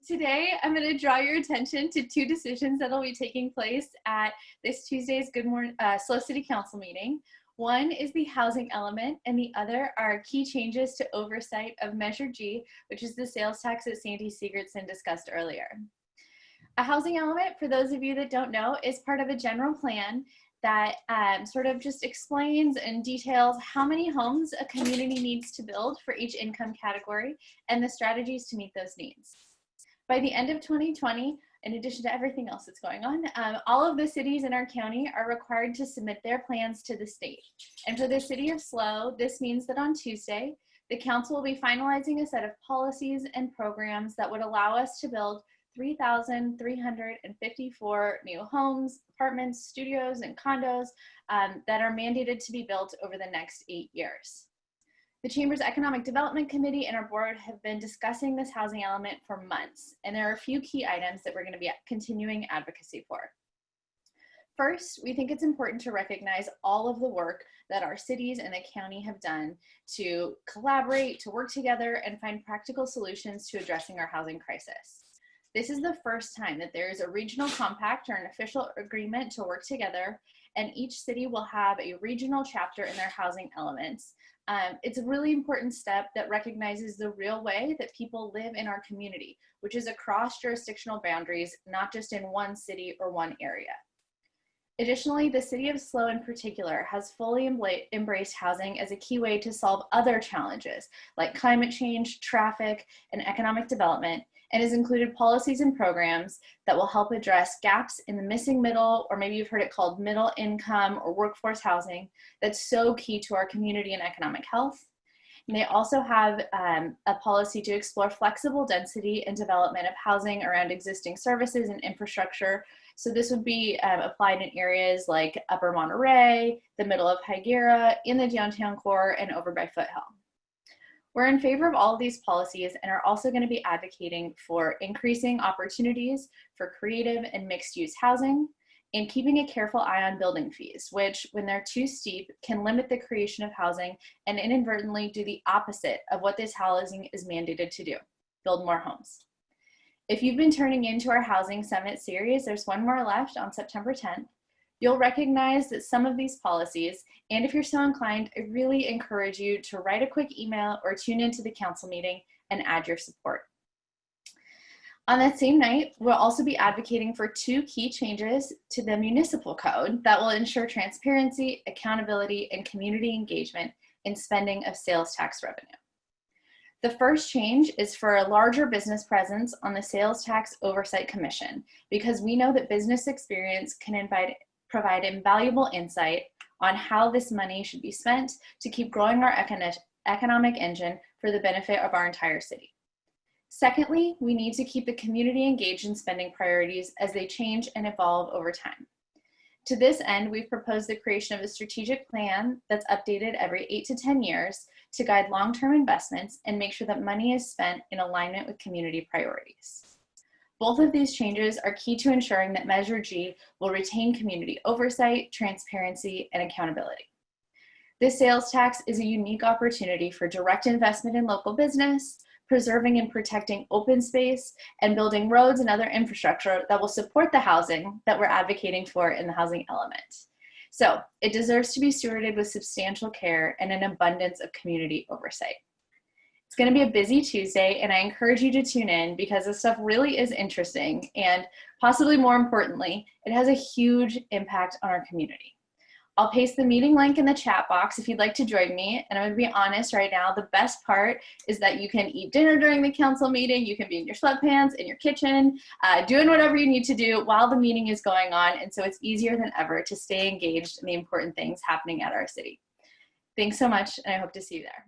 Today, I'm going to draw your attention to two decisions that will be taking place at this Tuesday's SLO City Council meeting. One is the housing element, and the other are key changes to oversight of Measure G, which is the sales tax that Sandy Sigurdsson discussed earlier. A housing element, for those of you that don't know, is part of a general plan that sort of just explains and details how many homes a community needs to build for each income category and the strategies to meet those needs. By the end of 2020, in addition to everything else that's going on, all of the cities in our county are required to submit their plans to the state. And for the city of SLO, this means that on Tuesday, the council will be finalizing a set of policies and programs that would allow us to build 3,354 new homes, apartments, studios, and condos that are mandated to be built over the next 8 years. The Chamber's Economic Development Committee and our board have been discussing this housing element for months, and there are a few key items that we're going to be continuing advocacy for. First, we think it's important to recognize all of the work that our cities and the county have done to collaborate, to work together, and find practical solutions to addressing our housing crisis. This is the first time that there is a regional compact or an official agreement to work together, and each city will have a regional chapter in their housing elements. It's a really important step that recognizes the real way that people live in our community, which is across jurisdictional boundaries, not just in one city or one area. Additionally, the city of SLO in particular has fully embraced housing as a key way to solve other challenges like climate change, traffic, and economic development, and has included policies and programs that will help address gaps in the missing middle, or maybe you've heard it called middle income or workforce housing, that's so key to our community and economic health. And they also have a policy to explore flexible density and development of housing around existing services and infrastructure. So this would be applied in areas like Upper Monterey, the middle of Higuera, in the downtown core, and over by Foothill. We're in favor of all of these policies and are also going to be advocating for increasing opportunities for creative and mixed-use housing and keeping a careful eye on building fees, which, when they're too steep, can limit the creation of housing and inadvertently do the opposite of what this housing is mandated to do, build more homes. If you've been turning into our Housing Summit series, there's one more left on September 10th. You'll recognize that some of these policies, and if you're so inclined, I really encourage you to write a quick email or tune into the council meeting and add your support. On that same night, we'll also be advocating for two key changes to the municipal code that will ensure transparency, accountability, and community engagement in spending of sales tax revenue. The first change is for a larger business presence on the Sales Tax Oversight Commission, because we know that business experience can provide invaluable insight on how this money should be spent to keep growing our economic engine for the benefit of our entire city. Secondly, we need to keep the community engaged in spending priorities as they change and evolve over time. To this end, we've proposed the creation of a strategic plan that's updated every 8 to 10 years to guide long-term investments and make sure that money is spent in alignment with community priorities. Both of these changes are key to ensuring that Measure G will retain community oversight, transparency, and accountability. This sales tax is a unique opportunity for direct investment in local business, preserving and protecting open space, and building roads and other infrastructure that will support the housing that we're advocating for in the housing element. So it deserves to be stewarded with substantial care and an abundance of community oversight. It's going to be a busy Tuesday, and I encourage you to tune in because this stuff really is interesting, and possibly more importantly, it has a huge impact on our community. I'll paste the meeting link in the chat box if you'd like to join me, and I'm going to be honest right now, the best part is that you can eat dinner during the council meeting, you can be in your sweatpants, in your kitchen, doing whatever you need to do while the meeting is going on, and so it's easier than ever to stay engaged in the important things happening at our city. Thanks so much, and I hope to see you there.